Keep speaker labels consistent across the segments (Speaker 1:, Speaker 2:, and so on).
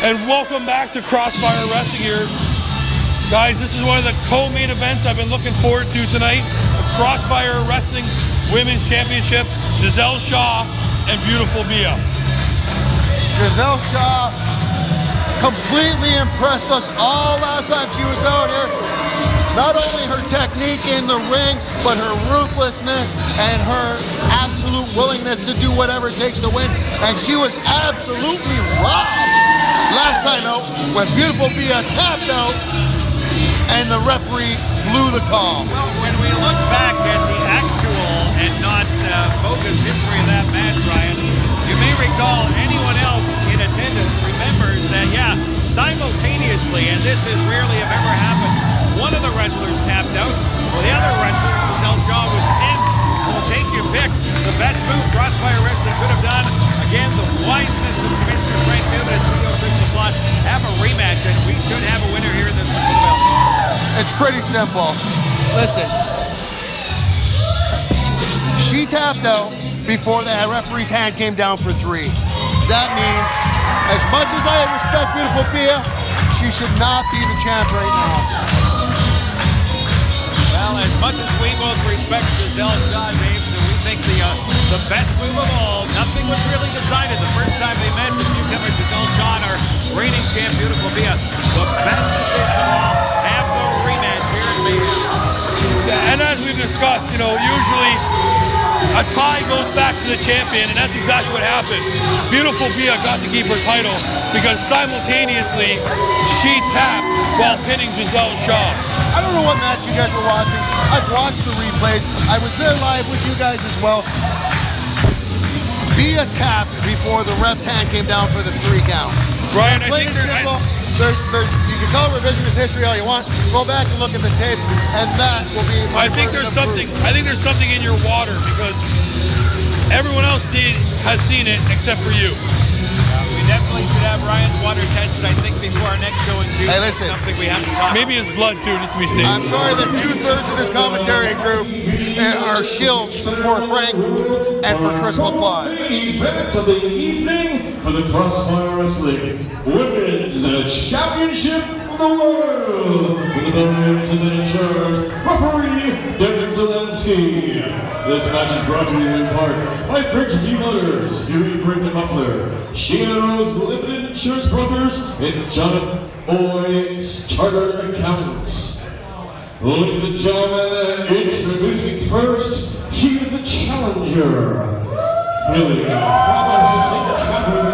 Speaker 1: And welcome back to Crossfire Wrestling here. Guys, this is one of the co-main events I've been looking forward to tonight. The Crossfire Wrestling Women's Championship. Gisele Shaw and beautiful Beaa.
Speaker 2: Gisele Shaw completely impressed us all last time she was out here. Not only her technique in the ring, but her ruthlessness and her absolute willingness to do whatever it takes to win. And she was absolutely robbed last time out when beautiful Beaa tapped out and the referee blew the call.
Speaker 3: Well, when we look back at the actual and not bogus history of that match, Ryan, you may recall anyone else in attendance remembers that, yeah, simultaneously, and this is rarely if ever happened, one of the wrestlers tapped out, while the other wrestler, Gisele Shaw, was pinned. Well, take your pick. The best move Crossfire Wrestling could have done. Again, the wiseness of Commissioner Frank Newman and Studio Crystal Plus have a rematch, and we should have a winner here in this belt.
Speaker 2: It's pretty simple. Listen, she tapped out before the referee's hand came down for 3. That means, as much as I respect beautiful Beaa, she should not be the champ right now.
Speaker 3: Well, as much as we both respect Gisele Shaw, James, and we think the best move of all, nothing was really decided the first time they met, the newcomer Gisele Shaw and our reigning champ, beautiful Beaa. The best decision of all, have the rematch here in Mayhem.
Speaker 1: And as we've discussed, you know, usually a tie goes back to the champion, and that's exactly what happened. Beautiful Beaa got to keep her title because simultaneously she tapped while pinning Gisele Shaw.
Speaker 2: I don't know what match you guys were watching. I've watched the replays. I was there live with you guys as well. Beaa tapped before the ref hand came down for the 3 count.
Speaker 1: Ryan, I think
Speaker 2: you can call revisionist history all you want. Go back and look at the tape, and that will be.
Speaker 1: I think there's something in your water because everyone else has seen it except for you.
Speaker 3: We definitely should have Ryan's water tested, I think, before our next show in June.
Speaker 2: Hey, listen.
Speaker 3: Something we have to talk
Speaker 1: Maybe his blood too, just to be safe.
Speaker 2: I'm sorry that 2/3 of this commentary group are shills for Frank and for Crystal Plot.
Speaker 4: Event of the evening for the Crossfire Wrestling Women's Championship of the World. With the donations and insurance, referee Devin Zelensky. This match is brought to you in part by French V Motors, Huey Brickman Muffler, Sheena Rose Limited Insurance Brokers, and John Boyd's Chartered Accountants. Ladies and gentlemen, introducing first, she is the challenger. Hailing from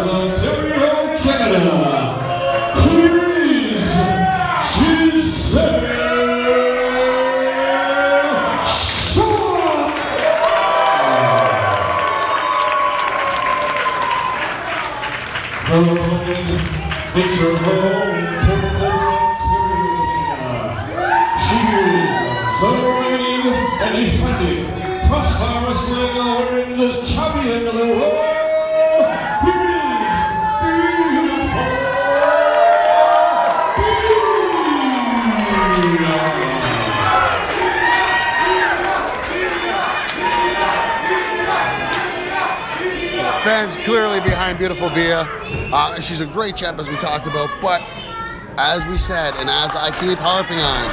Speaker 4: Ontario, Canada, here is Gisele Shaw. It's her home, she is the reigning and defending Crossfire Wrestling Women's Champion of the World. Here is beautiful
Speaker 2: Beaa. Fans clearly behind beautiful Beaa. She's a great champ, as we talked about, but as we said, and as I keep harping on,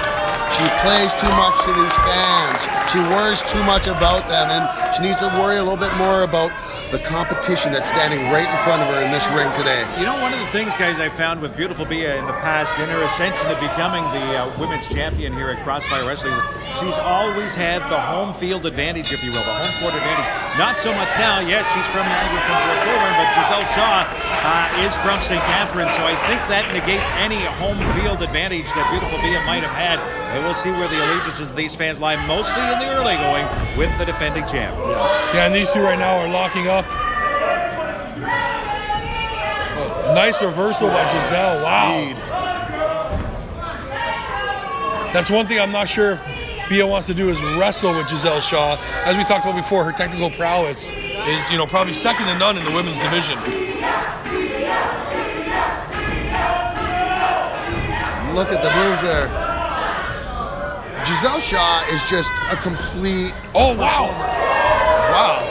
Speaker 2: she plays too much to these fans. She worries too much about them, and she needs to worry a little bit more about the competition that's standing right in front of her in this ring today.
Speaker 3: You know, one of the things, guys, I found with beautiful Beaa in the past, in her ascension to becoming the women's champion here at Crossfire Wrestling, she's always had the home field advantage, if you will, the home court advantage. Not so much now. Yes, she's from Niagara, from Fort Colborne, but Gisele Shaw is from St. Catharines, so I think that negates any home field advantage that beautiful Beaa might have had. And we'll see where the allegiances of these fans lie, mostly in the early going with the defending champ.
Speaker 1: Yeah, and these two right now are locking up. Nice reversal by Gisele. Wow. That's one thing I'm not sure if Beaa wants to do is wrestle with Gisele Shaw. As we talked about before, her technical prowess is, you know, probably second to none in the women's division.
Speaker 2: Look at the moves there. Gisele Shaw is just a complete.
Speaker 1: Oh wow!
Speaker 2: Wow.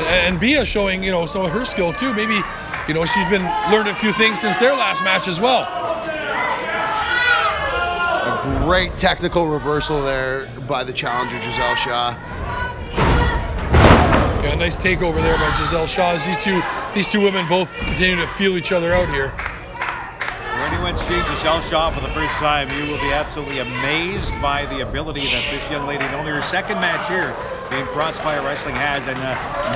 Speaker 1: And Beaa showing, you know, some of her skill too. Maybe you know, she's been learned a few things since their last match as well.
Speaker 2: A great technical reversal there by the challenger, Gisele Shaw.
Speaker 1: Yeah, a nice takeover there by Gisele Shaw. As these two women both continue to feel each other out here.
Speaker 3: When you went see Gisele Shaw for the first time, you will be absolutely amazed by the ability that this young lady, in only her second match here in Crossfire Wrestling, has, and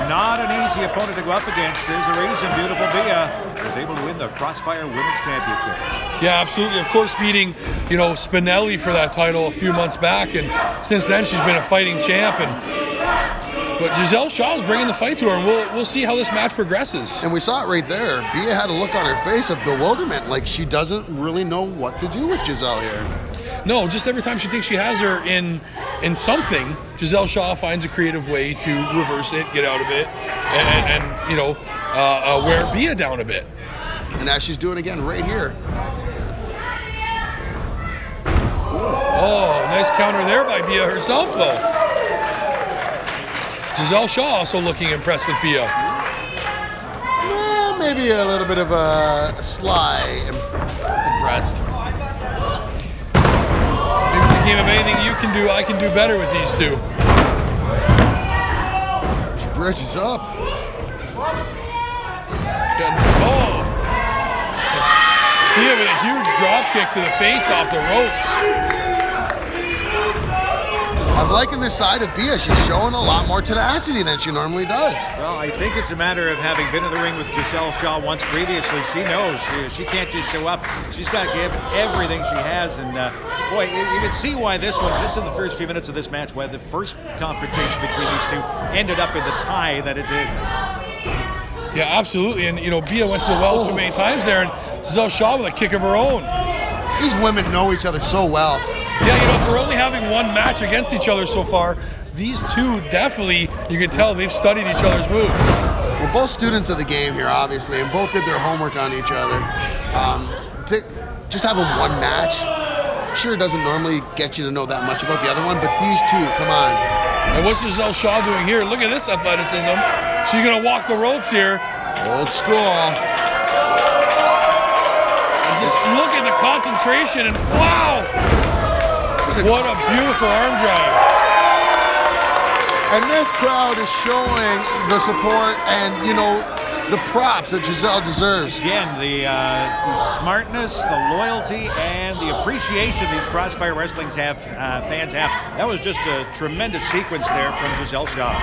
Speaker 3: not an easy opponent to go up against. There's a reason beautiful Beaa was able to win the Crossfire Women's Championship.
Speaker 1: Yeah, absolutely. Of course, beating, you know, Spinelli for that title a few months back, and since then she's been a fighting champ. But Gisele Shaw is bringing the fight to her, and we'll see how this match progresses.
Speaker 2: And we saw it right there. Beaa had a look on her face of bewilderment, like she doesn't really know what to do with Gisele here.
Speaker 1: No, just every time she thinks she has her in something, Gisele Shaw finds a creative way to reverse it, get out of it, and you know, wear Beaa down a bit.
Speaker 2: And as she's doing again right here.
Speaker 1: Oh, nice counter there by Beaa herself, though. Gisele Shaw also looking impressed with Beaa.
Speaker 2: Maybe a little bit of a sly impressed.
Speaker 1: Maybe it's a game of anything you can do, I can do better with these two.
Speaker 2: She bridges up.
Speaker 1: Oh! Beaa with a huge drop kick to the face off the ropes.
Speaker 2: I'm liking this side of Beaa. She's showing a lot more tenacity than she normally does.
Speaker 3: Well, I think it's a matter of having been in the ring with Gisele Shaw once previously. She knows she can't just show up. She's got to give everything she has. And boy, you can see why this one, just in the first few minutes of this match, why the first confrontation between these two ended up in the tie that it did.
Speaker 1: Yeah, absolutely. And, you know, Beaa went to the well too many times there, and Gisele Shaw with a kick of her own.
Speaker 2: These women know each other so well.
Speaker 1: Yeah, you know, for only having one match against each other so far, these two definitely, you can tell they've studied each other's moves.
Speaker 2: We're both students of the game here, obviously, and both did their homework on each other. Just having one match sure doesn't normally get you to know that much about the other one, but these two, come on.
Speaker 1: And what's Gisele Shaw doing here? Look at this athleticism. She's going to walk the ropes here.
Speaker 2: Old school.
Speaker 1: Just look at the concentration, and wow! What a beautiful arm drag.
Speaker 2: And this crowd is showing the support and, you know, the props that Gisele deserves.
Speaker 3: Again, the smartness, the loyalty, and the appreciation these Crossfire Wrestling's fans have. That was just a tremendous sequence there from Gisele Shaw.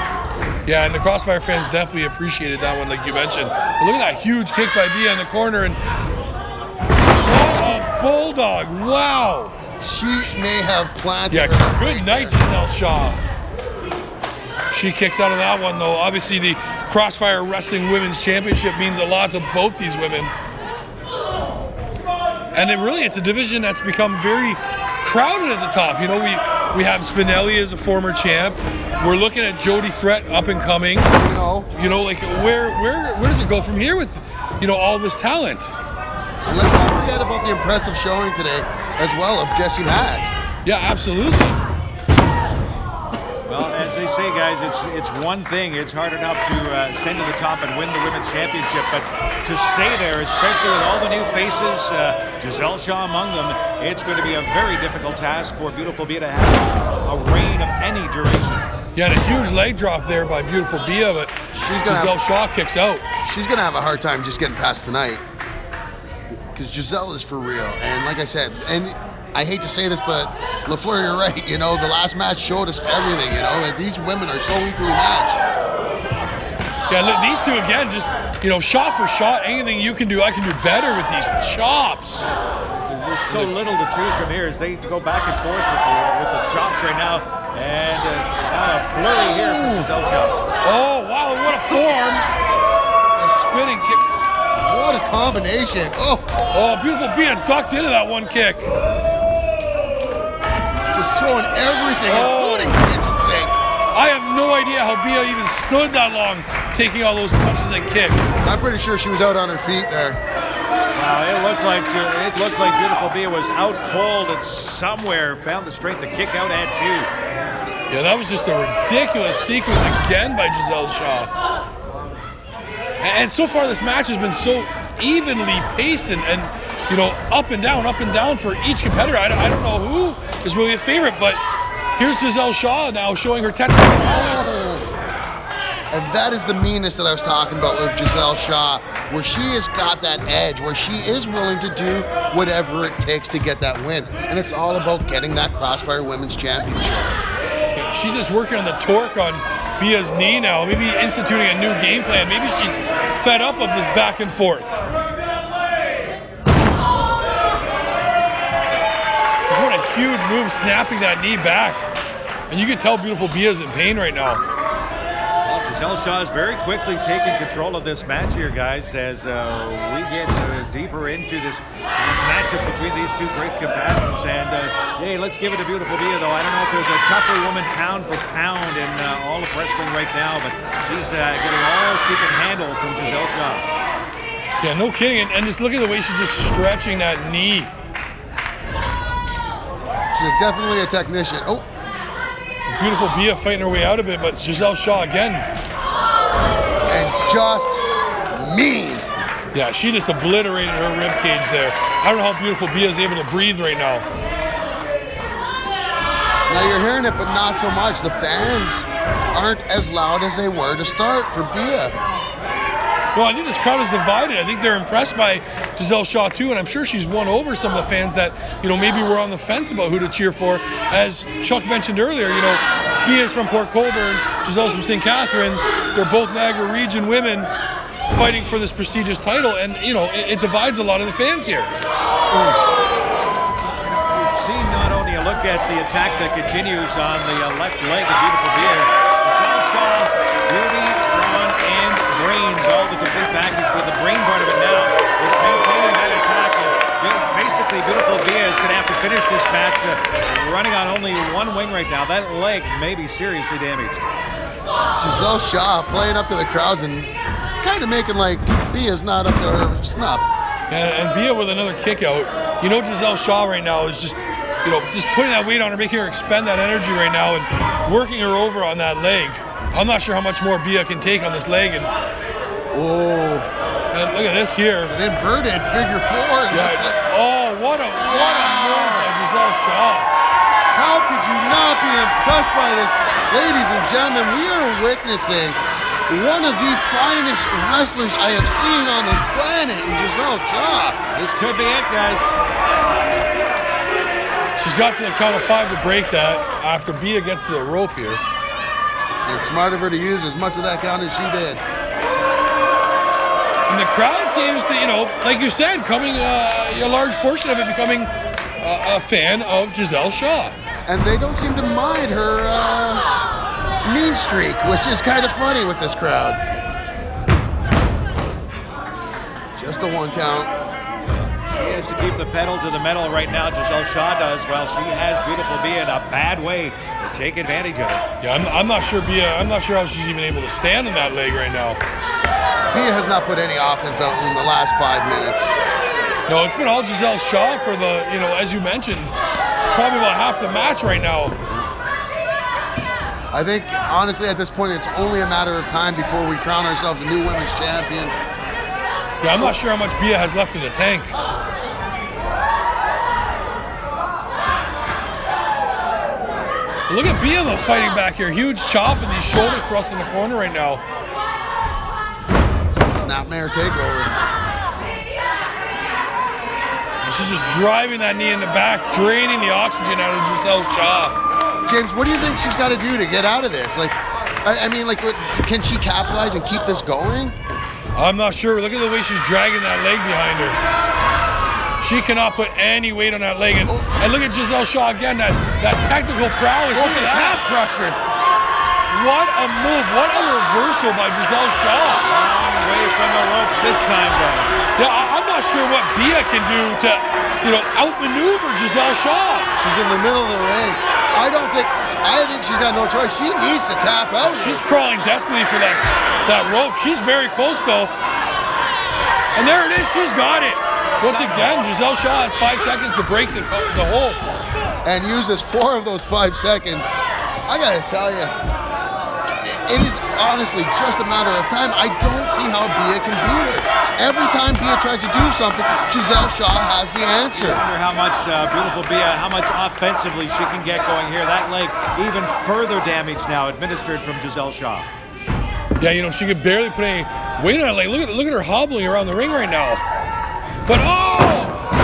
Speaker 1: Yeah, and the Crossfire fans definitely appreciated that one, like you mentioned. But look at that huge kick by Beaa in the corner, and bulldog, wow.
Speaker 2: She may have planted her.
Speaker 1: Yeah, good night, Gisele Shaw. She kicks out of that one, though. Obviously, the Crossfire Wrestling Women's Championship means a lot to both these women. And it's a division that's become very crowded at the top. You know, we have Spinelli as a former champ. We're looking at Jody Threat up and coming. You know, like where does it go from here with, you know, all this talent?
Speaker 2: And let's not forget about the impressive showing today as well of Jessie Mack.
Speaker 1: Yeah, absolutely.
Speaker 3: Well, as they say, guys, it's one thing. It's hard enough to send to the top and win the women's championship, but to stay there, especially with all the new faces, Gisele Shaw among them, it's going to be a very difficult task for beautiful Beaa to have a reign of any duration.
Speaker 1: Yeah, and a huge leg drop there by beautiful Beaa, but Gisele Shaw kicks out.
Speaker 2: She's going to have a hard time just getting past tonight. Because Gisele is for real. And like I said, and I hate to say this, but LaFleur, you're right. You know, the last match showed us everything, you know, that these women are so equally matched.
Speaker 1: Yeah, look, these two, again, just, you know, shot for shot, anything you can do, I can do better with these chops.
Speaker 3: There's so little to choose from here as they go back and forth with the chops right now. And now a flurry here from Gisele Shaw.
Speaker 1: Oh, wow, what a form. A spinning kick.
Speaker 2: What a combination. Oh,
Speaker 1: beautiful Beaa ducked into that one kick.
Speaker 2: Just showing everything, including the kitchen sink.
Speaker 1: I have no idea how Beaa even stood that long taking all those punches and kicks.
Speaker 2: I'm pretty sure she was out on her feet there.
Speaker 3: Wow, it looked like beautiful Beaa was out cold and somewhere found the strength to kick out at two.
Speaker 1: Yeah, that was just a ridiculous sequence again by Gisele Shaw. And so far this match has been so evenly paced and you know, up and down for each competitor. I don't know who is really a favorite, but here's Gisele Shaw now showing her technical prowess.
Speaker 2: And that is the meanness that I was talking about with Gisele Shaw, where she has got that edge, where she is willing to do whatever it takes to get that win. And it's all about getting that Crossfire Women's Championship.
Speaker 1: She's just working on the torque on Beaa's knee now, maybe instituting a new game plan. Maybe she's fed up of this back and forth. Just what a huge move, snapping that knee back. And you can tell beautiful Beaa's in pain right now.
Speaker 3: Gisele Shaw is very quickly taking control of this match here, guys, as we get deeper into this matchup between these two great combatants. And, hey, let's give it to beautiful Beaa, though. I don't know if there's a tougher woman pound for pound in all of wrestling right now, but she's getting all she can handle from Gisele Shaw.
Speaker 1: Yeah, no kidding. And just look at the way she's just stretching that knee.
Speaker 2: She's definitely a technician. Oh.
Speaker 1: Beautiful Beaa fighting her way out of it, but Gisele Shaw again.
Speaker 2: And just mean.
Speaker 1: Yeah, she just obliterated her rib cage there. I don't know how beautiful Beaa is able to breathe right now.
Speaker 2: Now you're hearing it, but not so much. The fans aren't as loud as they were to start for Beaa.
Speaker 1: Well, I think this crowd is divided. I think they're impressed by Gisele Shaw too, and I'm sure she's won over some of the fans that, you know, maybe were on the fence about who to cheer for. As Chuck mentioned earlier, you know, Beaa's from Port Colborne, Gisele's from St. Catharines. They're both Niagara region women fighting for this prestigious title, and you know, it divides a lot of the fans here.
Speaker 3: We've seen not only a look at the attack that continues on the left leg of beautiful Beaa, Gisele Shaw, beauty, brawn, and brains, all the complete package, but the brain part of it now is maintaining that attack. And basically, beautiful Beaa is going to have to finish this match running on only one wing right now. That leg may be seriously damaged.
Speaker 2: Gisele Shaw playing up to the crowds and kind of making like Beaa's not up to her snuff.
Speaker 1: And Beaa with another kick out. You know, Gisele Shaw right now is just, you know, just putting that weight on her, making her expend that energy right now and working her over on that leg. I'm not sure how much more Beaa can take on this leg. And look at this here.
Speaker 2: It's an inverted figure four.
Speaker 1: Yeah, what a move by Gisele Shaw.
Speaker 2: How could you not be impressed by this? Ladies and gentlemen, we are witnessing one of the finest wrestlers I have seen on this planet in Gisele Shaw.
Speaker 3: This could be it, guys.
Speaker 1: She's got to the count of 5 to break that after Beaa gets to the rope here.
Speaker 2: And smart of her to use as much of that count as she did.
Speaker 1: And the crowd seems to, you know, like you said, coming a large portion of it becoming a fan of Gisele Shaw.
Speaker 2: And they don't seem to mind her mean streak, which is kind of funny with this crowd. Just a 1 count.
Speaker 3: She has to keep the pedal to the metal right now. Gisele Shaw does, while she has beautiful Beaa in a bad way to take advantage of it.
Speaker 1: Yeah, I'm not sure Beaa. I'm not sure how she's even able to stand on that leg right now.
Speaker 2: Beaa has not put any offense out in the last 5 minutes.
Speaker 1: No, it's been all Gisele Shaw for the, you know, as you mentioned, probably about half the match right now.
Speaker 2: I think, honestly, at this point, it's only a matter of time before we crown ourselves a new women's champion.
Speaker 1: Yeah, I'm not sure how much Beaa has left in the tank. Look at Beaa, though, fighting back here. Huge chop and these shoulder thrusts in the corner right now.
Speaker 2: Snapmare takeover.
Speaker 1: And she's just driving that knee in the back, draining the oxygen out of Gisele Shaw.
Speaker 2: James, what do you think she's got to do to get out of this? Like, I mean, like, can she capitalize and keep this going?
Speaker 1: I'm not sure. Look at the way she's dragging that leg behind her. She cannot put any weight on that leg. And look at Gisele Shaw again, that technical prowess. Look at that.
Speaker 2: Crusher.
Speaker 1: What a move. What a reversal by Gisele Shaw.
Speaker 3: Long way from the ropes this time, though.
Speaker 1: Yeah, I'm not sure what Beaa can do to, you know, outmaneuver Gisele Shaw.
Speaker 2: She's in the middle of the ring. I think she's got no choice. She needs to tap out.
Speaker 1: She's crawling desperately for that rope. She's very close, though. And there it is. She's got it. Once again, Gisele Shaw has 5 seconds to break the hold.
Speaker 2: And uses 4 of those 5 seconds. I got to tell you, it is honestly just a matter of time. I don't see how Beaa can beat her. Every time Beaa tries to do something, Gisele Shaw has the answer.
Speaker 3: I wonder how much beautiful Beaa, how much offensively she can get going here. That leg even further damage now administered from Gisele Shaw.
Speaker 1: Yeah, you know, she could barely put any weight on it. Like, look at her hobbling around the ring right now. But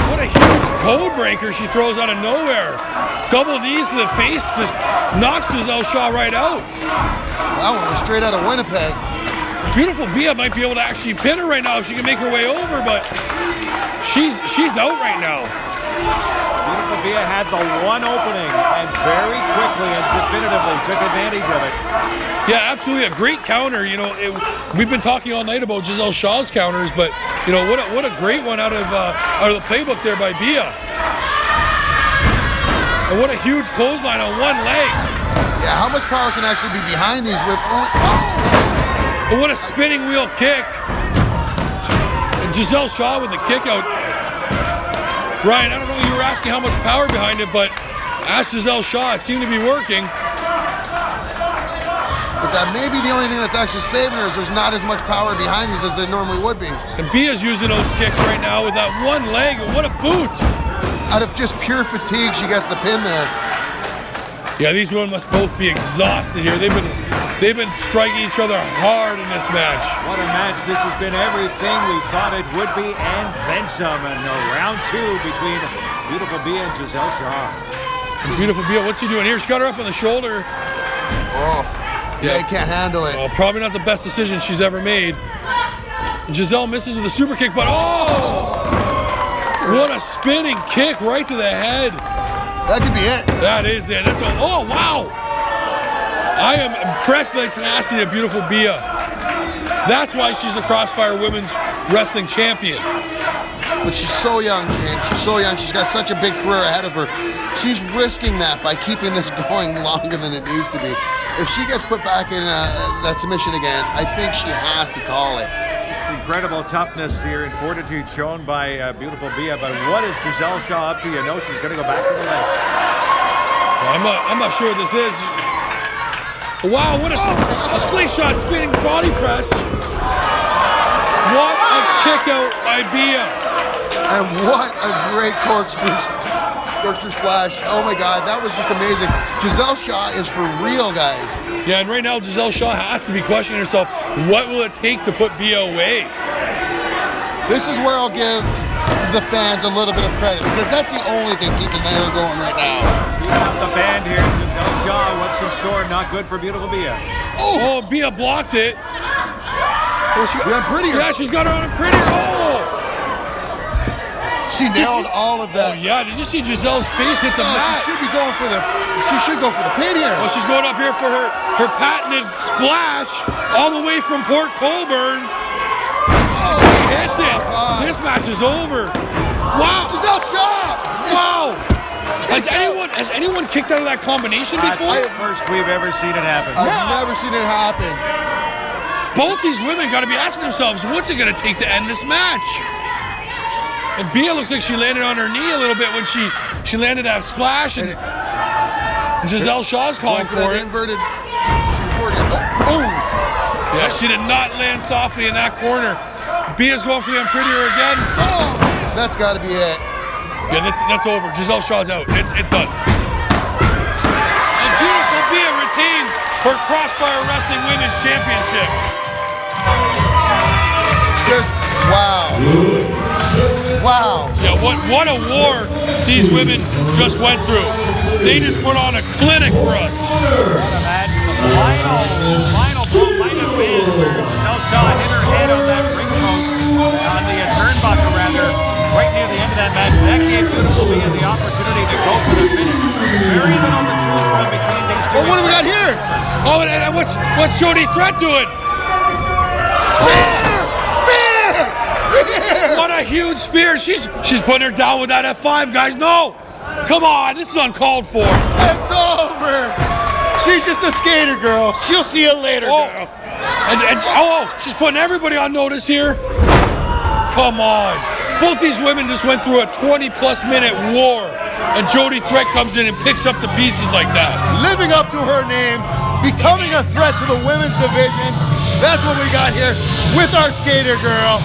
Speaker 1: what a huge code breaker she throws out of nowhere. Double knees to the face, just knocks Gisele Shaw right out.
Speaker 2: That one was straight out of Winnipeg.
Speaker 1: Beautiful Beaa might be able to actually pin her right now if she can make her way over, but she's out right now.
Speaker 3: Beautiful Beaa had the one opening and very quickly and definitively took advantage of it.
Speaker 1: Yeah, absolutely a great counter. You know, we've been talking all night about Gisele Shaw's counters, but you know what a great one out of the playbook there by Beaa. And what a huge clothesline on one leg.
Speaker 2: Yeah, how much power can actually be behind these with only...
Speaker 1: And what a spinning wheel kick. And Gisele Shaw with the kick out. Ryan, I don't know, you were asking how much power behind it, but ask Gisele Shaw, it seemed to be working.
Speaker 2: But that may be the only thing that's actually saving her is there's not as much power behind these as there normally would be.
Speaker 1: And Bea's using those kicks right now with that one leg, and what a boot.
Speaker 2: Out of just pure fatigue, she gets the pin there.
Speaker 1: Yeah, these women must both be exhausted here. They've been striking each other hard in this match.
Speaker 3: What a match. This has been everything we thought it would be and then some. And round two between beautiful Beaa and Gisele Shaw.
Speaker 1: And beautiful Beaa, what's he doing here? She got her up on the shoulder.
Speaker 2: Oh, yeah, he can't handle it.
Speaker 1: Well, probably not the best decision she's ever made. And Gisele misses with a super kick, but what a spinning kick right to the head.
Speaker 2: That could be it.
Speaker 1: That is it. Oh, wow. I am impressed by the tenacity of beautiful Beaa. That's why she's the Crossfire Women's Wrestling Champion.
Speaker 2: But she's so young, James. She's so young. She's got such a big career ahead of her. She's risking that by keeping this going longer than it needs to be. If she gets put back in that submission again, I think she has to call it.
Speaker 3: Incredible toughness here and fortitude shown by beautiful Beaa, but what is Gisele Shaw up to? You know she's going to go back to the leg.
Speaker 1: Well, I'm not sure what this is. Wow, what a slingshot spinning body press. What a kick out by Beaa.
Speaker 2: And what a great corkscrew splash. Oh my God, that was just amazing. Gisele Shaw is for real, guys.
Speaker 1: Yeah, and right now Gisele Shaw has to be questioning herself, what will it take to put Beaa away?
Speaker 2: This is where I'll give the fans a little bit of credit, because that's the only thing keeping the air going right now.
Speaker 3: Keeping up the band here, Gisele Shaw, what's in store? Not good for beautiful Beaa.
Speaker 1: Oh, Beaa blocked it. Oh,
Speaker 2: prettier.
Speaker 1: Yeah, she's got her on a prettier. Oh!
Speaker 2: She nailed all of that.
Speaker 1: Oh yeah, did you see Gisele's face hit the mat?
Speaker 2: She should go for the pin here.
Speaker 1: Well, she's going up here for her patented splash all the way from Port Colborne. She hits it. This match is over. Wow.
Speaker 2: Gisele Shaw.
Speaker 1: Wow. Has anyone kicked out of that combination before?
Speaker 3: That's the first we've ever seen it happen.
Speaker 2: I've never seen it happen.
Speaker 1: Both these women got to be asking themselves, what's it going to take to end this match? And Beaa looks like she landed on her knee a little bit when she landed that splash, and Gisele Shaw's calling for it.
Speaker 2: Inverted. Boom.
Speaker 1: Yeah, she did not land softly in that corner. Bea's going for the unprettier again.
Speaker 2: Oh, that's got to be it.
Speaker 1: Yeah, that's over. Gisele Shaw's out. It's done. And beautiful Beaa retains her Crossfire Wrestling Women's Championship.
Speaker 2: Just wow. Wow.
Speaker 1: Yeah, what a war these women just went through. They just put on a clinic for us.
Speaker 3: What a match. The final blow might have been where Gisele Shaw hit her head on that ring post, on the turnbuckle rather, right near the end of that match. That gave beautiful Beaa the opportunity to go for the finish. Very little to choose from between these two.
Speaker 2: Well, what do we got here?
Speaker 1: Oh, and what's Jody Threat doing?
Speaker 2: Spear!
Speaker 1: What a huge spear. She's putting her down with that F5, guys. No! Come on, this is uncalled for.
Speaker 2: It's over. She's just a skater, girl. She'll see you later, girl.
Speaker 1: And she's putting everybody on notice here. Come on. Both these women just went through a 20-plus minute war, and Jody Threat comes in and picks up the pieces like that.
Speaker 2: Living up to her name, becoming a threat to the women's division. That's what we got here with our skater girl,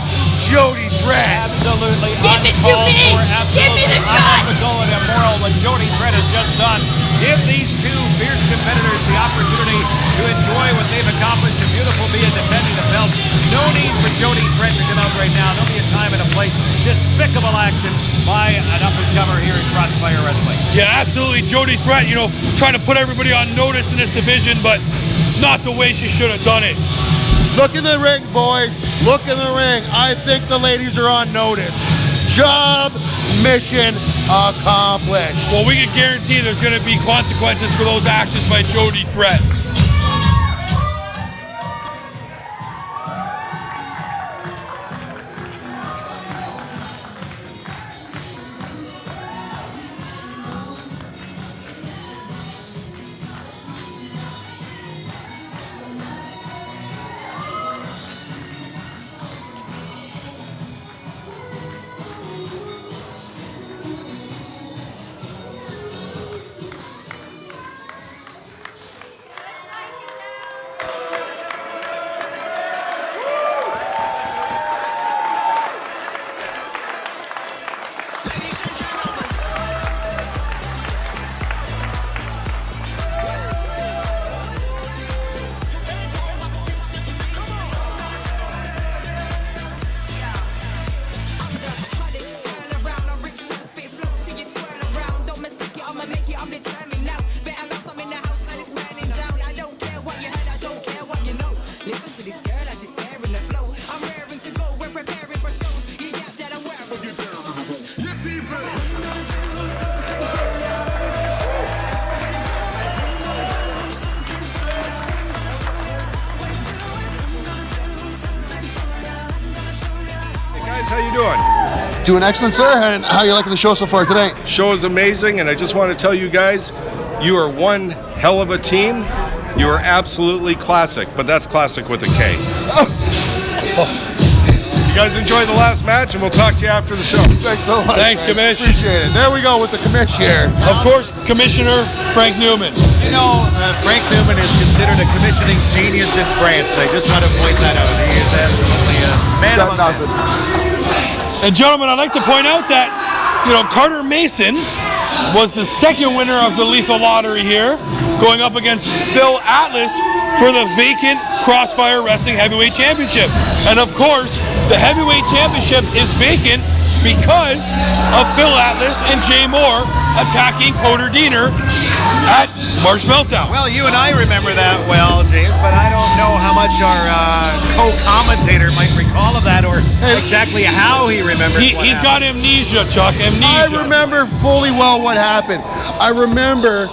Speaker 2: Jody Threat.
Speaker 3: Absolutely.
Speaker 5: Give it to me! Give me the shot!
Speaker 3: Unethical and immoral what Jody Threat has just done. Give these two fierce competitors the opportunity to enjoy what they've accomplished. A beautiful Beaa defending the belt. No need for Jody Threat to come out right now. There'll be a time and a place. Despicable action by an up-and-comer here in Crossfire Wrestling.
Speaker 1: Yeah, absolutely. Jody Threat, you know, trying to put everybody on notice in this division, but not the way she should have done it.
Speaker 2: Look in the ring, boys. Look in the ring. I think the ladies are on notice. Job, mission accomplished.
Speaker 1: Well, we can guarantee there's going to be consequences for those actions by Jody Threat.
Speaker 6: How you doing?
Speaker 2: Doing excellent, sir. And how are you liking the show so far today?
Speaker 6: Show is amazing, and I just want to tell you guys, you are one hell of a team. You are absolutely classic, but that's classic with a K. You guys enjoy the last match, and we'll talk to you after the show.
Speaker 2: Thanks so much.
Speaker 1: Thanks, Commish.
Speaker 2: Appreciate it. There we go with the commish here.
Speaker 1: Of course, Commissioner Frank Newman.
Speaker 3: You know, Frank Newman is considered a commissioning genius in France. I just want to point that out. He is absolutely a man among men.
Speaker 1: And gentlemen, I'd like to point out that, you know, Carter Mason was the second winner of the Lethal Lottery here, going up against Phil Atlas for the vacant Crossfire Wrestling Heavyweight Championship. And of course, the Heavyweight Championship is vacant because of Phil Atlas and Jay Moore attacking Coder Diener at March Meltdown.
Speaker 3: Well, you and I remember that well, James, but I don't know how much our co-commentator might recall of that or exactly how he remembers
Speaker 1: He's got amnesia, Chuck, amnesia.
Speaker 2: I remember fully well what happened. I remember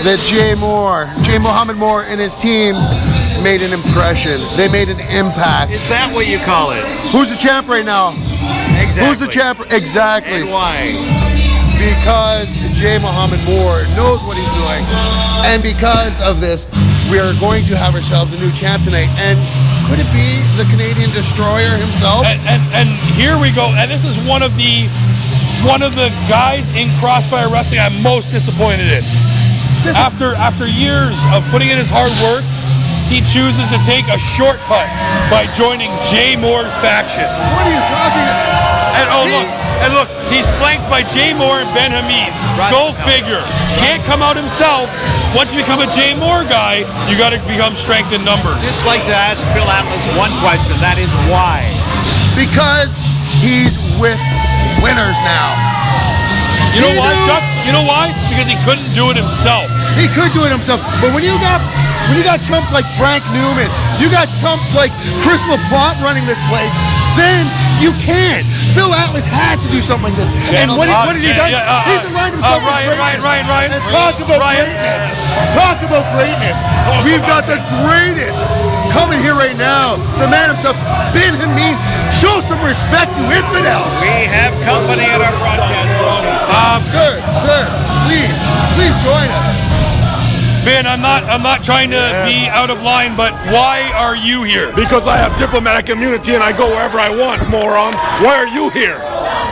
Speaker 2: that Jay Mohammed Moore and his team made an impression. They made an impact.
Speaker 3: Is that what you call it?
Speaker 2: Who's the champ right now?
Speaker 3: Exactly.
Speaker 2: Who's the champ? Exactly.
Speaker 3: And why?
Speaker 2: Because Jay Mohammed Moore knows what he's doing. And because of this, we are going to have ourselves a new champ tonight. And could it be the Canadian Destroyer himself?
Speaker 1: And here we go. And this is one of the guys in Crossfire Wrestling I'm most disappointed in. After years of putting in his hard work, he chooses to take a shortcut by joining Jay Moore's faction.
Speaker 2: What are you talking about?
Speaker 1: And look, he's flanked by Jay Moore and Ben Hamid. Go figure. Can't come out himself. Once you become a Jay Moore guy, you got to become strength in numbers.
Speaker 3: Just like to ask Phil Atlas one question. That is why.
Speaker 2: Because he's with winners now.
Speaker 1: You know why, Chuck? You know why? Because he couldn't do it himself.
Speaker 2: He could do it himself, but when you got chumps like Frank Newman, you got chumps like Chris LaPlante running this place, then you can't. Phil Atlas had to do something like this. And what did he do? He's aligned himself with greatness.
Speaker 1: Ryan.
Speaker 2: And talk about greatness. Talk about greatness. We've got the greatest coming here right now. The man himself, Ben Hamid. Show some respect to infidels.
Speaker 3: We have company at our broadcast.
Speaker 2: Sir, please join us.
Speaker 1: Ben, I'm not trying to be out of line, but why are you here?
Speaker 7: Because I have diplomatic immunity and I go wherever I want, moron. Why are you here?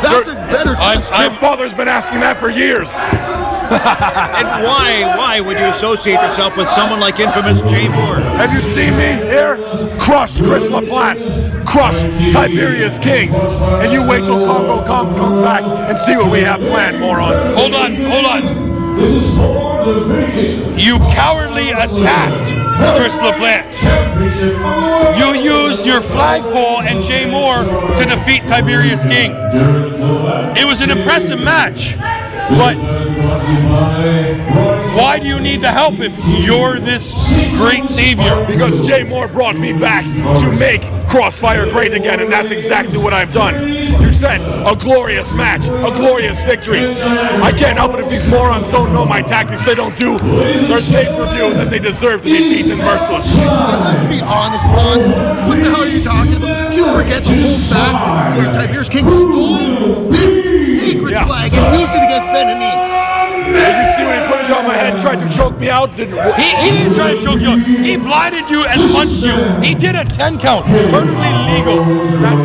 Speaker 2: That's a better
Speaker 7: Your father's been asking that for years.
Speaker 3: And why would you associate yourself with someone like infamous Jay Moore?
Speaker 7: Have you seen me here? Crush Chris LaPlante, crush Tiberius King, and you wait till Congo comes back and see what we have planned, moron.
Speaker 1: Hold on.
Speaker 4: This is for the vacant.
Speaker 1: You cowardly attacked Chris LaPlante. You used your flagpole and Jay Moore to defeat Tiberius King. It was an impressive match, but why do you need the help if you're this great savior?
Speaker 7: Because Jay Moore brought me back to make Crossfire great again, and that's exactly what I've done. You said a glorious match, a glorious victory. I can't help it if these morons don't know my tactics. They don't do their pay-per-view that they deserve to be beaten and merciless.
Speaker 2: Let's be honest, Franz. What the hell are you talking about? You forget to just back where Tiberius King stole this secret flag and used it against Ben-Hanii.
Speaker 7: Did you see when he put it on my head, tried to choke me out?
Speaker 1: He didn't try to choke you. He blinded you and punched you. He did a 10 count. Perfectly legal.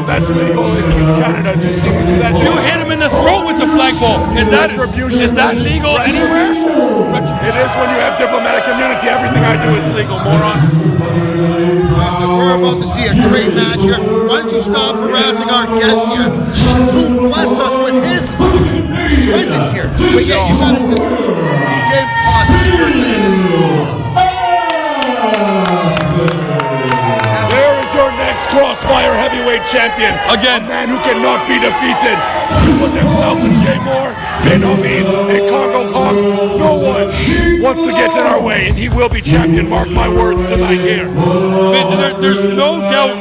Speaker 7: That's legal in Canada. Did you see me do that?
Speaker 1: You hit him in the throat with the flagpole. Is that legal anywhere?
Speaker 7: It is when you have diplomatic immunity. Everything I do is legal, moron.
Speaker 2: So we're about to see a great match here. Why don't you stop harassing our guest here, who blessed us with his presence here? But yet you got into DJ
Speaker 7: There is your next Crossfire heavyweight champion.
Speaker 1: Again.
Speaker 7: A man who cannot be defeated. He put himself with Jay Moore, Ben-Hanii, and Congo Kong. No one wants to get in our way, and he will be champion. Mark my words tonight here.
Speaker 1: There's no doubt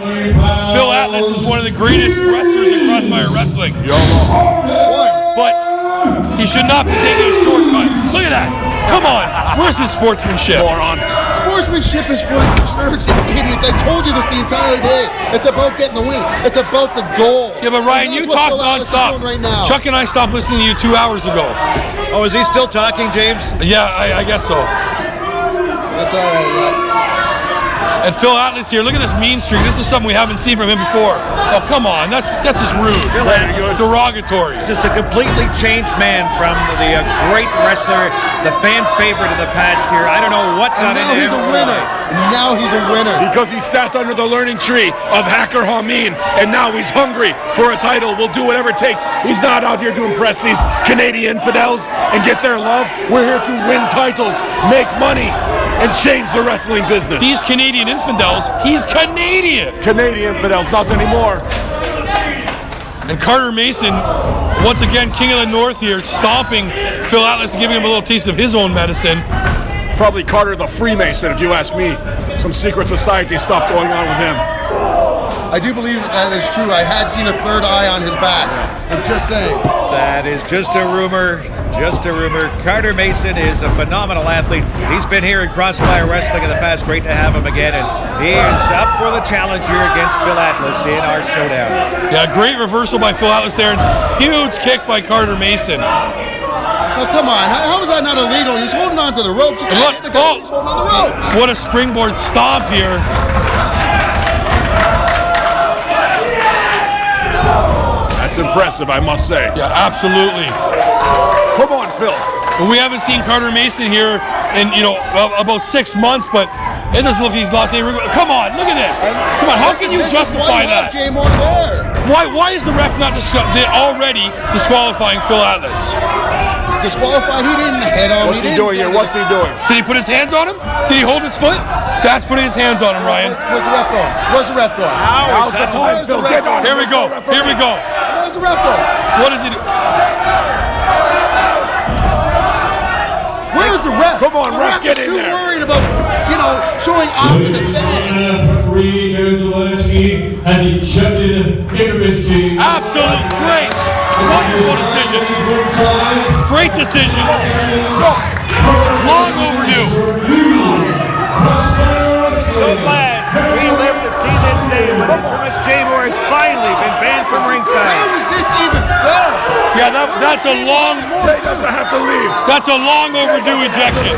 Speaker 1: Phil Atlas is one of the greatest wrestlers in Crossfire wrestling. But he should not be taking a shortcut. Look at that. Come on. Where's his sportsmanship?
Speaker 7: Moron.
Speaker 2: Sportsmanship is for jerks and idiots. I told you this the entire day. It's about getting the win. It's about the goal.
Speaker 1: Yeah, but Ryan, you talk nonstop.
Speaker 2: Right now.
Speaker 1: Chuck and I stopped listening to you 2 hours ago.
Speaker 3: Oh, is he still talking, James?
Speaker 1: Yeah, I guess so.
Speaker 2: That's all right.
Speaker 1: And Phil Atlas here, look at this mean streak. This is something we haven't seen from him before. Oh, come on. That's just rude.
Speaker 3: Phil Atlas,
Speaker 1: derogatory.
Speaker 3: Just a completely changed man from the great wrestler, the fan favorite of the past here. I don't know what got into him.
Speaker 2: Now he's a winner.
Speaker 7: Because he sat under the learning tree of Hacker Hameen, and now he's hungry for a title. Will do whatever it takes. He's not out here to impress these Canadian infidels and get their love. We're here to win titles, make money, and change the wrestling business.
Speaker 1: These Canadian infidels, he's Canadian.
Speaker 7: Canadian infidels, not anymore.
Speaker 1: And Carter Mason, once again, King of the North here, stomping Phil Atlas and giving him a little taste of his own medicine.
Speaker 7: Probably Carter the Freemason, if you ask me. Some secret society stuff going on with him.
Speaker 2: I do believe that is true. I had seen a third eye on his back. I'm just saying.
Speaker 3: That is just a rumor. Just a rumor. Carter Mason is a phenomenal athlete. He's been here in Crossfire Wrestling in the past. Great to have him again. And he is up for the challenge here against Phil Atlas in our showdown.
Speaker 1: Yeah, great reversal by Phil Atlas there. And huge kick by Carter Mason.
Speaker 2: Oh, come on. How is that not illegal? He's holding on to the ropes. He's holding on the ropes.
Speaker 1: What a springboard stomp here.
Speaker 7: That's impressive, I must say.
Speaker 1: Yeah, absolutely.
Speaker 7: Come on, Phil.
Speaker 1: We haven't seen Carter Mason here in, about 6 months, but it doesn't look like he's lost any. Come on, look at this. Come on, how can you justify that? Why is the ref not already disqualifying Phil Atlas?
Speaker 2: Disqualified? He didn't hit him.
Speaker 7: What's he doing here? What's he doing?
Speaker 1: Did he put his hands on him? Did he hold his foot? That's putting his hands on him, Ryan.
Speaker 2: Where's the ref going? Where's the ref going?
Speaker 7: How's the time, Phil? Get on.
Speaker 1: Here we go. Here we go.
Speaker 2: Where's the ref going?
Speaker 1: What is he doing?
Speaker 2: Where's the ref?
Speaker 7: Come on, ref, get in there.
Speaker 2: Too worried about, showing off to the fans.
Speaker 4: Referee Gisele has ejected infamous King.
Speaker 1: Absolute great. Wonderful decision. Great decision. Long overdue.
Speaker 3: So glad we lived to see this day when infamous Jay Moore has finally been banned from ringside.
Speaker 2: How is this even fair?
Speaker 1: Yeah, that's a long.
Speaker 7: Jay doesn't have to leave.
Speaker 1: That's a long overdue ejection.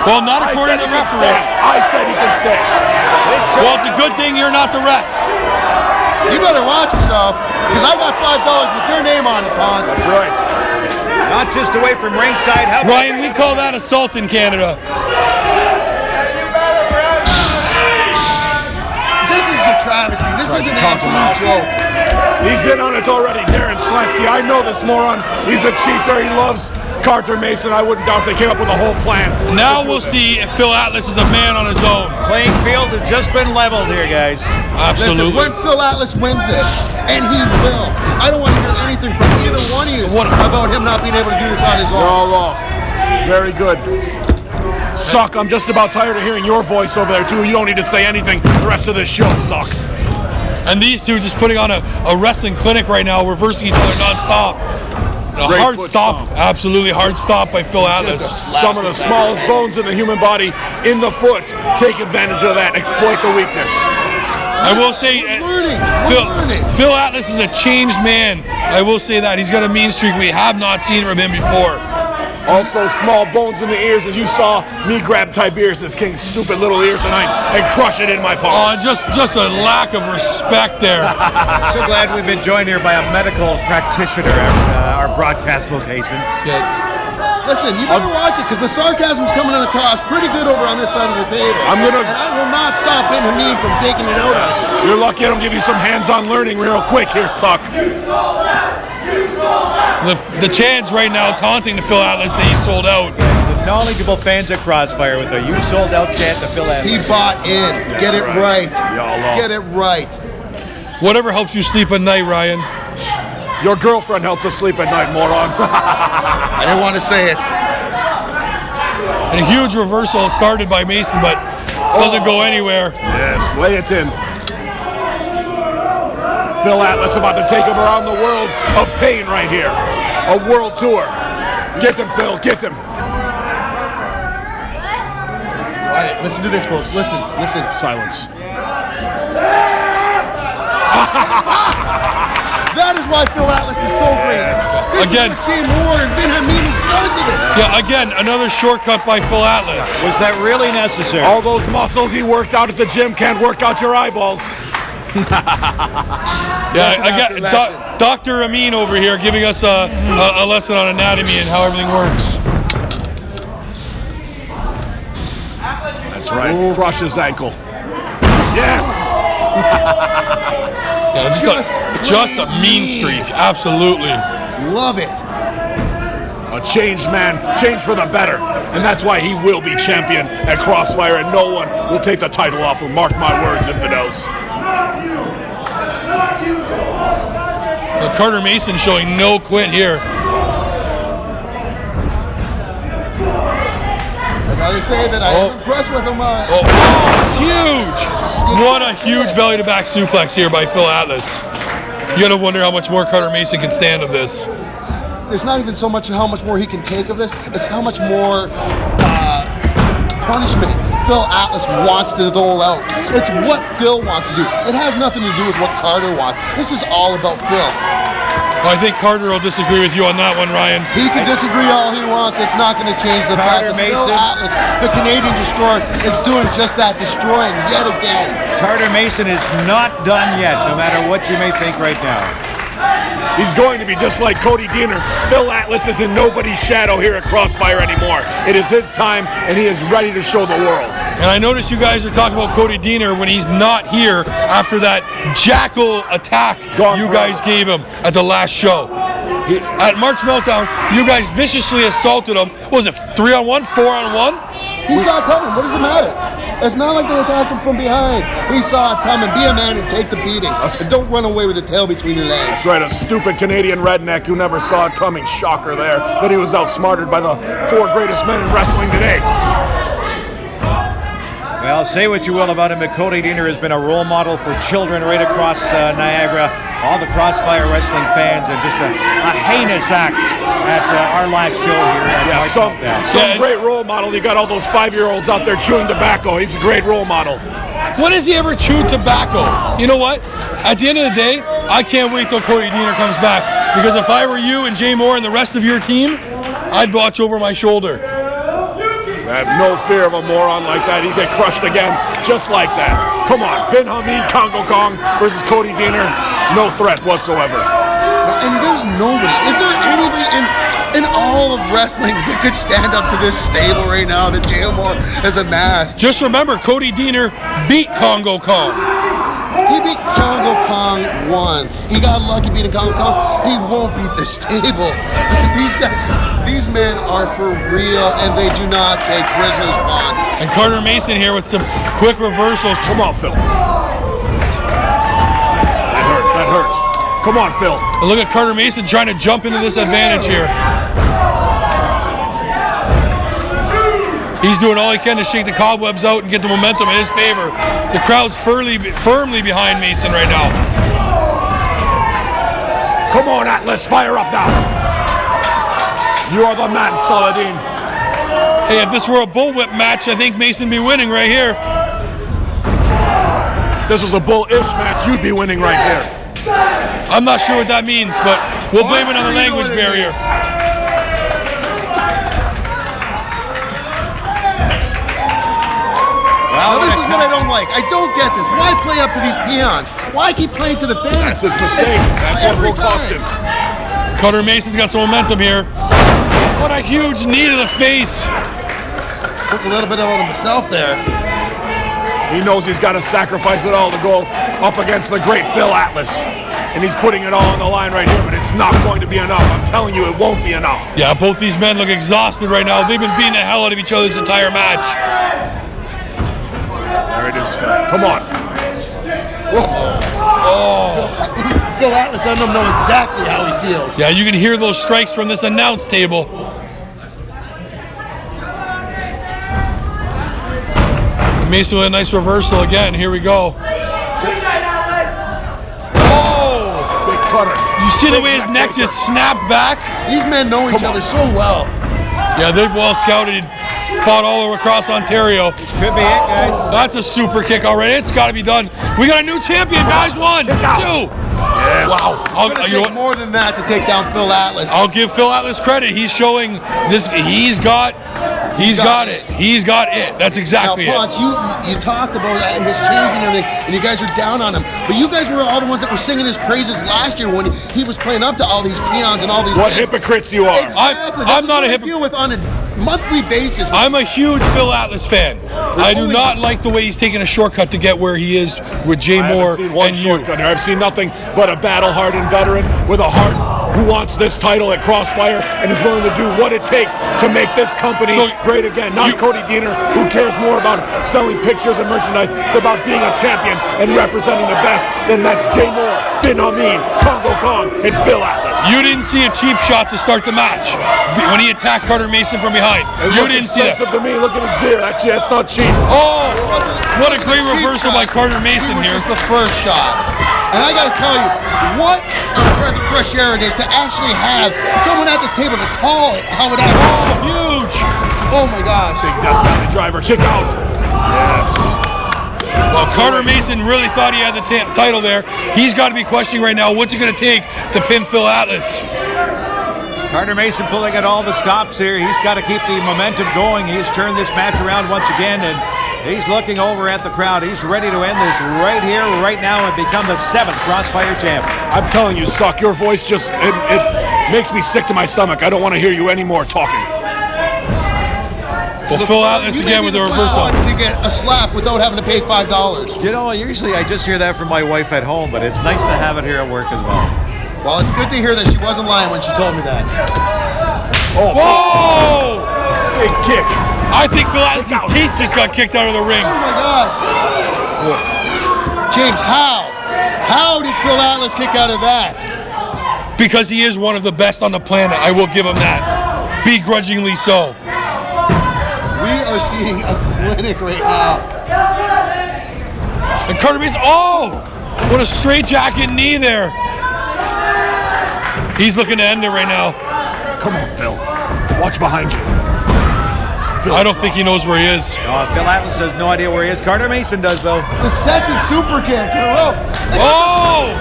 Speaker 1: Well, not according to the referee.
Speaker 7: I said he can stay.
Speaker 1: Well, it's a good thing you're not the ref.
Speaker 2: You better watch yourself, because I got $5 with your name on it, Ponce.
Speaker 7: That's right.
Speaker 3: Not just away from ringside. How
Speaker 1: Ryan, we call that assault in Canada.
Speaker 2: This is a travesty. This is an absolute joke.
Speaker 7: He's in on it already, Darren Schlensky. I know this moron. He's a cheater. He loves Carter Mason. I wouldn't doubt they came up with a whole plan.
Speaker 1: Now we'll see if Phil Atlas is a man on his own.
Speaker 3: Playing field has just been leveled here, guys.
Speaker 1: Absolutely.
Speaker 2: Listen, when Phil Atlas wins this, and he will, I don't want to hear anything from either one of you about him not being able to do this on his own.
Speaker 7: No. Very good. Suck, I'm just about tired of hearing your voice over there, too. You don't need to say anything the rest of this show, Suck.
Speaker 1: And these two just putting on a wrestling clinic right now, reversing each other nonstop. A
Speaker 7: Great
Speaker 1: hard
Speaker 7: foot
Speaker 1: stop,
Speaker 7: stomp.
Speaker 1: absolutely hard stop by Phil Atlas.
Speaker 7: Some of the smallest bones in the human body in the foot. Take advantage of that. Exploit the weakness.
Speaker 1: I will say, Phil Atlas is a changed man. I will say that. He's got a mean streak we have not seen from him before.
Speaker 7: Also, small bones in the ears, as you saw me grab Tiberius' King's stupid little ear tonight and crush it in my palm.
Speaker 1: Oh, just a lack of respect there.
Speaker 3: So glad we've been joined here by a medical practitioner at our broadcast location.
Speaker 1: Yeah.
Speaker 2: Listen, you better watch it, because the sarcasm's coming across pretty good over on this side of the table. And I will not stop Benjamin from taking it out on you.
Speaker 7: You're lucky I don't give you some hands-on learning real quick here, Suck.
Speaker 1: The chants right now taunting to Phil Atlas that he's sold out.
Speaker 3: The knowledgeable fans at Crossfire with a "you sold out" chant to Phil Atlas.
Speaker 2: He bought in. Get it right.
Speaker 7: Y'all
Speaker 2: Get it right.
Speaker 1: Whatever helps you sleep at night, Ryan.
Speaker 7: Your girlfriend helps us sleep at night, moron.
Speaker 2: I didn't want to say it.
Speaker 1: And a huge reversal started by Mason, but doesn't go anywhere.
Speaker 7: Yes, lay it in. Phil Atlas about to take him around the world of pain right here. A world tour. Get them, Phil, get them.
Speaker 2: Quiet. Listen to this, folks. Listen.
Speaker 7: Silence.
Speaker 2: That is why Phil Atlas is so great. This
Speaker 1: Again.
Speaker 2: is what Jay Moore and Benjamin has done to this.
Speaker 1: Yeah, again, another shortcut by Phil Atlas.
Speaker 3: Was that really necessary?
Speaker 7: All those muscles he worked out at the gym can't work out your eyeballs.
Speaker 1: Yeah, again, Dr. Amin over here giving us a lesson on anatomy and how everything works.
Speaker 7: That's right. Crush his ankle. Yes.
Speaker 1: Yeah, just a mean streak. Absolutely.
Speaker 2: Love it.
Speaker 7: A changed man, changed for the better. And that's why he will be champion at Crossfire, and no one will take the title off him. Mark my words, infidels.
Speaker 1: Carter Mason showing no quit here.
Speaker 2: I gotta say that I am impressed with him.
Speaker 1: Huge! What a huge belly-to-back suplex here by Phil Atlas. You gotta wonder how much more Carter Mason can stand of this.
Speaker 2: It's not even so much how much more he can take of this, it's how much more punishment Phil Atlas wants to dole out. It's what Phil wants to do. It has nothing to do with what Carter wants. This is all about Phil.
Speaker 1: Well, I think Carter will disagree with you on that one, Ryan.
Speaker 2: He can disagree all he wants. It's not going to change the fact that Phil Atlas, the Canadian Destroyer, is doing just that, destroying yet again.
Speaker 3: Carter Mason is not done yet, no matter what you may think right now.
Speaker 7: He's going to be just like Cody Deaner. Phil Atlas is in nobody's shadow here at Crossfire anymore. It is his time, and he is ready to show the world.
Speaker 1: And I noticed you guys are talking about Cody Deaner when he's not here after that jackal attack you guys gave him at the last show. At March Meltdown, you guys viciously assaulted him. What was it, 3-on-1, 4-on-1?
Speaker 2: He saw it coming. What does it matter? It's not like they attacked him from behind. He saw it coming. Be a man and take the beating. And don't run away with the tail between your legs.
Speaker 7: That's right, a stupid Canadian redneck who never saw it coming. Shocker there. But he was outsmarted by the 4 greatest men in wrestling today.
Speaker 3: Well, say what you will about him, but Cody Deaner has been a role model for children right across Niagara. All the Crossfire wrestling fans, and just a heinous act at our last show here. At
Speaker 7: some great role model. You got all those 5-year-olds out there chewing tobacco. He's a great role model.
Speaker 1: When has he ever chewed tobacco? You know what? At the end of the day, I can't wait till Cody Deaner comes back. Because if I were you and Jay Moore and the rest of your team, I'd watch over my shoulder.
Speaker 7: I have no fear of a moron like that. He'd get crushed again, just like that. Come on, Ben Hamid Congo Kong versus Cody Deaner. No threat whatsoever.
Speaker 2: And there's nobody. Is there anybody in all of wrestling that could stand up to this stable right now that JMO has amassed.
Speaker 1: Just remember, Cody Deaner beat Congo Kong.
Speaker 2: He beat Congo Kong once. He got lucky beating Congo Kong. He won't beat the stable. These men are for real, and they do not take prisoners once.
Speaker 1: And Carter Mason here with some quick reversals.
Speaker 7: Come on, Phil. That hurt. Come on, Phil.
Speaker 1: And look at Carter Mason trying to jump into this advantage here. He's doing all he can to shake the cobwebs out and get the momentum in his favor. The crowd's firmly behind Mason right now.
Speaker 7: Come on, Atlas, fire up now. You are the man, Saladin.
Speaker 1: Hey, if this were a bullwhip match, I think Mason would be winning right here.
Speaker 7: If this was a bull-ish match, you'd be winning right here.
Speaker 1: I'm not sure what that means, but we'll blame it on the language barrier.
Speaker 2: Now this is what I don't like. I don't get this. Why play up to these peons? Why keep playing to the fans?
Speaker 7: That's his mistake. That's what will cost him.
Speaker 1: Carter Mason's got some momentum here. What a huge knee to the face.
Speaker 2: Took a little bit out of himself there.
Speaker 7: He knows he's got to sacrifice it all to go up against the great Phil Atlas. And he's putting it all on the line right here, but it's not going to be enough. I'm telling you, it won't be enough.
Speaker 1: Yeah, both these men look exhausted right now. They've been beating the hell out of each other this entire match.
Speaker 7: There it is, Phil. Come on.
Speaker 2: Oh. Phil Atlas letting him know exactly how he feels.
Speaker 1: Yeah, you can hear those strikes from this announce table. Mason with a nice reversal again. Here we go. Oh!
Speaker 7: Big cutter.
Speaker 1: You see the way his neck just snapped back?
Speaker 2: These men know each other so well.
Speaker 1: Yeah, they've well scouted. Fought all over across Ontario.
Speaker 3: This could be it, guys.
Speaker 1: That's a super kick already. It's got to be done. We got a new champion, guys. 1, 2.
Speaker 7: Yes.
Speaker 1: Wow.
Speaker 2: It's going to take more than that to take down Phil Atlas.
Speaker 1: I'll give Phil Atlas credit. He's showing this. He's got it. He's got it. That's exactly
Speaker 2: now, Ponce, you talked about his change and everything, and you guys are down on him. But you guys were all the ones that were singing his praises last year when he was playing up to all these peons and all these.
Speaker 7: What hypocrites you are!
Speaker 2: Exactly.
Speaker 1: I'm not a hypocrite.
Speaker 2: Deal with on a monthly basis.
Speaker 1: I'm a huge Phil Atlas fan. I do not like the way he's taking a shortcut to get where he is with Jay Moore and you.
Speaker 7: I've seen nothing but a battle-hardened veteran with a heart who wants this title at Crossfire and is willing to do what it takes to make this company great again. Not Cody Deaner, who cares more about selling pictures and merchandise. It's about being a champion and representing the best. Then that's Jay Moore, Bin Amin, Congo Kong, and Phil Atlas.
Speaker 1: You didn't see a cheap shot to start the match when he attacked Carter Mason from behind. You didn't see that.
Speaker 7: To me, look at his gear. That's not cheap.
Speaker 1: Oh, what a great reversal by Carter Mason here.
Speaker 2: This is the first shot. And I got to tell you, what a breath of fresh air it is to actually have someone at this table to call it how it happened.
Speaker 1: Oh, huge.
Speaker 2: Oh my gosh.
Speaker 7: Big Death Valley driver. Kick out. Yes.
Speaker 1: Well, Carter Mason really thought he had the title there. He's got to be questioning right now, what's it going to take to pin Phil Atlas?
Speaker 3: Carter Mason pulling at all the stops here. He's got to keep the momentum going. He's turned this match around once again, and he's looking over at the crowd. He's ready to end this right here, right now, and become the 7th Crossfire champion.
Speaker 7: I'm telling you, Suck, your voice just, it makes me sick to my stomach. I don't want to hear you anymore talking.
Speaker 1: Well, Phil Atlas again with the reversal.
Speaker 2: To get a slap without having to pay $5.
Speaker 3: You know, usually I just hear that from my wife at home, but it's nice to have it here at work as well.
Speaker 2: Well, it's good to hear that she wasn't lying when she told me that.
Speaker 7: Oh,
Speaker 1: whoa!
Speaker 7: Big kick.
Speaker 1: I think Phil Atlas' teeth just got kicked out of the ring.
Speaker 2: Oh my gosh. James, how? How did Phil Atlas kick out of that?
Speaker 1: Because he is one of the best on the planet. I will give him that. Begrudgingly so.
Speaker 2: We are seeing a clinic right now.
Speaker 1: And Carter Mason, what a straight jacket knee there. He's looking to end it right now.
Speaker 7: Come on, Phil. Watch behind you.
Speaker 1: I don't think he knows where he is.
Speaker 3: No, Phil Atlas has no idea where he is. Carter Mason does, though.
Speaker 2: The second super kick in a row.
Speaker 1: Oh!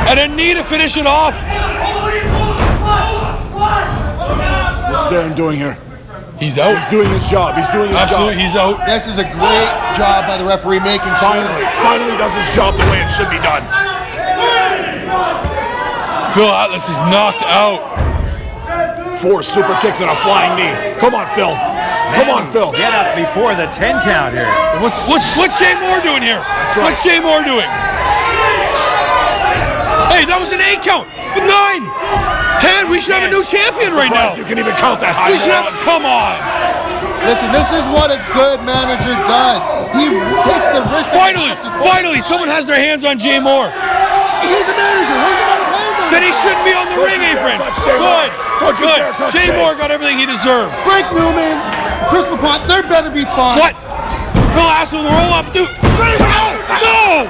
Speaker 1: And a knee to finish it off.
Speaker 7: What's Darren doing here?
Speaker 1: He's out.
Speaker 7: He's doing his job. He's doing his
Speaker 1: Absolutely,
Speaker 7: job.
Speaker 1: he's out.
Speaker 2: This is a great job by the referee making sure.
Speaker 7: Finally does his job the way it should be done.
Speaker 1: Phil Atlas is knocked out.
Speaker 7: 4 super kicks and a flying knee. Come on, Phil. Come on, Phil.
Speaker 3: Get up before the 10 count here.
Speaker 1: What's Jay Moore doing here?
Speaker 7: Right.
Speaker 1: What's Jay Moore doing? Hey, that was an 8 count. 9, 10. We should have a new champion right now.
Speaker 7: You can even count that high.
Speaker 1: We should have. Come on.
Speaker 2: Listen, this is what a good manager does. He takes the risk.
Speaker 1: Finally, someone has their hands on Jay Moore.
Speaker 2: He's a manager. Where's the hands on?
Speaker 1: Then he shouldn't be on the ring apron. Good. Jay Moore got everything he deserved.
Speaker 2: Frank Newman, Chris LaPointe, there better be fun.
Speaker 1: What? Phil Atlas with a roll up, dude. No!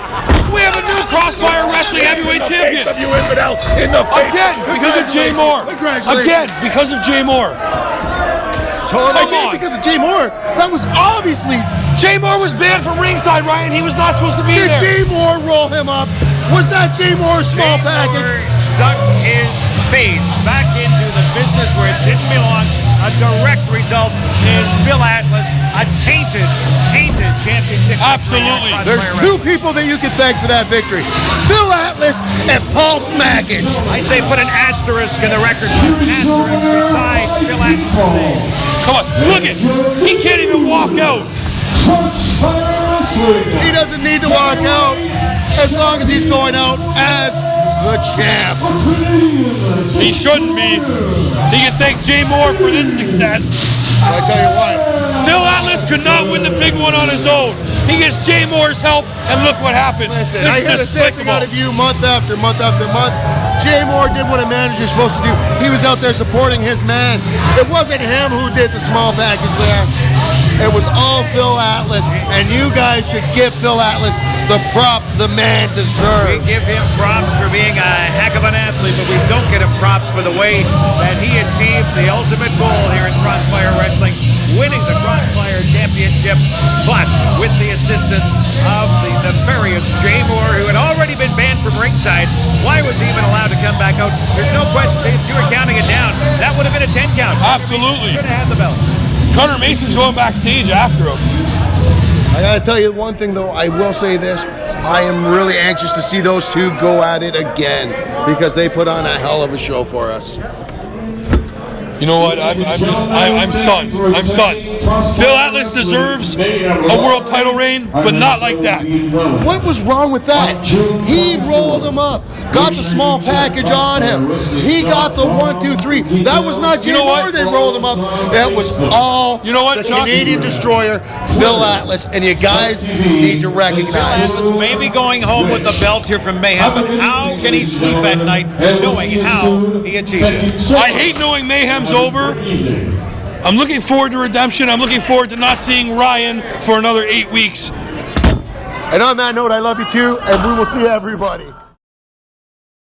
Speaker 1: We have a new Crossfire Wrestling Heavyweight Champion.
Speaker 7: Of you infidel in the face.
Speaker 1: Again, because of Jay Moore. Again, because of Jay Moore.
Speaker 2: Because of Jay Moore. That was obviously.
Speaker 1: Jay Moore was banned from ringside, Ryan. He was not supposed to be
Speaker 2: Did
Speaker 1: there.
Speaker 2: Jay Moore roll him up? Was that Jay Moore's small package?
Speaker 3: Stuck his face back into the business where it didn't belong. A direct result is Phil Atlas, a tainted championship.
Speaker 1: Absolutely.
Speaker 2: There's 2 people that you can thank for that victory. Phil Atlas and Paul Smackage.
Speaker 3: I say put an asterisk in the record. Asterisk beside Phil Atlas.
Speaker 1: Come on, look it. He can't even walk out.
Speaker 2: He doesn't need to walk out as long as he's going out as the champ.
Speaker 1: He shouldn't be. He can thank Jay Moore for this success.
Speaker 2: I tell you what.
Speaker 1: Phil Atlas could not win the big one on his own. He gets Jay Moore's help, and look what happened.
Speaker 2: Listen,
Speaker 1: This
Speaker 2: I
Speaker 1: is
Speaker 2: hear the same thing out of you month after month after month. Jay Moore did what a manager's supposed to do. He was out there supporting his man. It wasn't him who did the small package there. It was all Phil Atlas, and you guys should give Phil Atlas the props the man
Speaker 3: We
Speaker 2: deserves.
Speaker 3: give him props for being a heck of an athlete, but we don't get him props for the way that he achieved the ultimate goal here in Crossfire Wrestling, winning the Crossfire Championship, but with the assistance of the nefarious Jay Moore, who had already been banned from ringside. Why was he even allowed to come back out? There's no question. If you were counting it down, that would have been a 10 count.
Speaker 1: Absolutely.
Speaker 3: Should have had the belt.
Speaker 1: Connor Mason's going backstage after him.
Speaker 2: I gotta tell you one thing though, I will say this. I am really anxious to see those 2 go at it again because they put on a hell of a show for us.
Speaker 1: You know what? I'm stunned. I'm stunned. Phil Atlas deserves a world title reign, but not like that.
Speaker 2: What was wrong with that? He rolled him up, got the small package on him. He got the 1, 2, 3. That was not Jay Moore that rolled him up. That was all the Canadian Destroyer, Phil Atlas, and you guys need to recognize.
Speaker 3: Atlas may be going home with the belt here from Mayhem, but how can he sleep at night knowing how he achieved it?
Speaker 1: I hate knowing Mayhem's over. I'm looking forward to redemption. I'm looking forward to not seeing Ryan for another 8 weeks.
Speaker 2: And on that note, I love you too, and we will see everybody.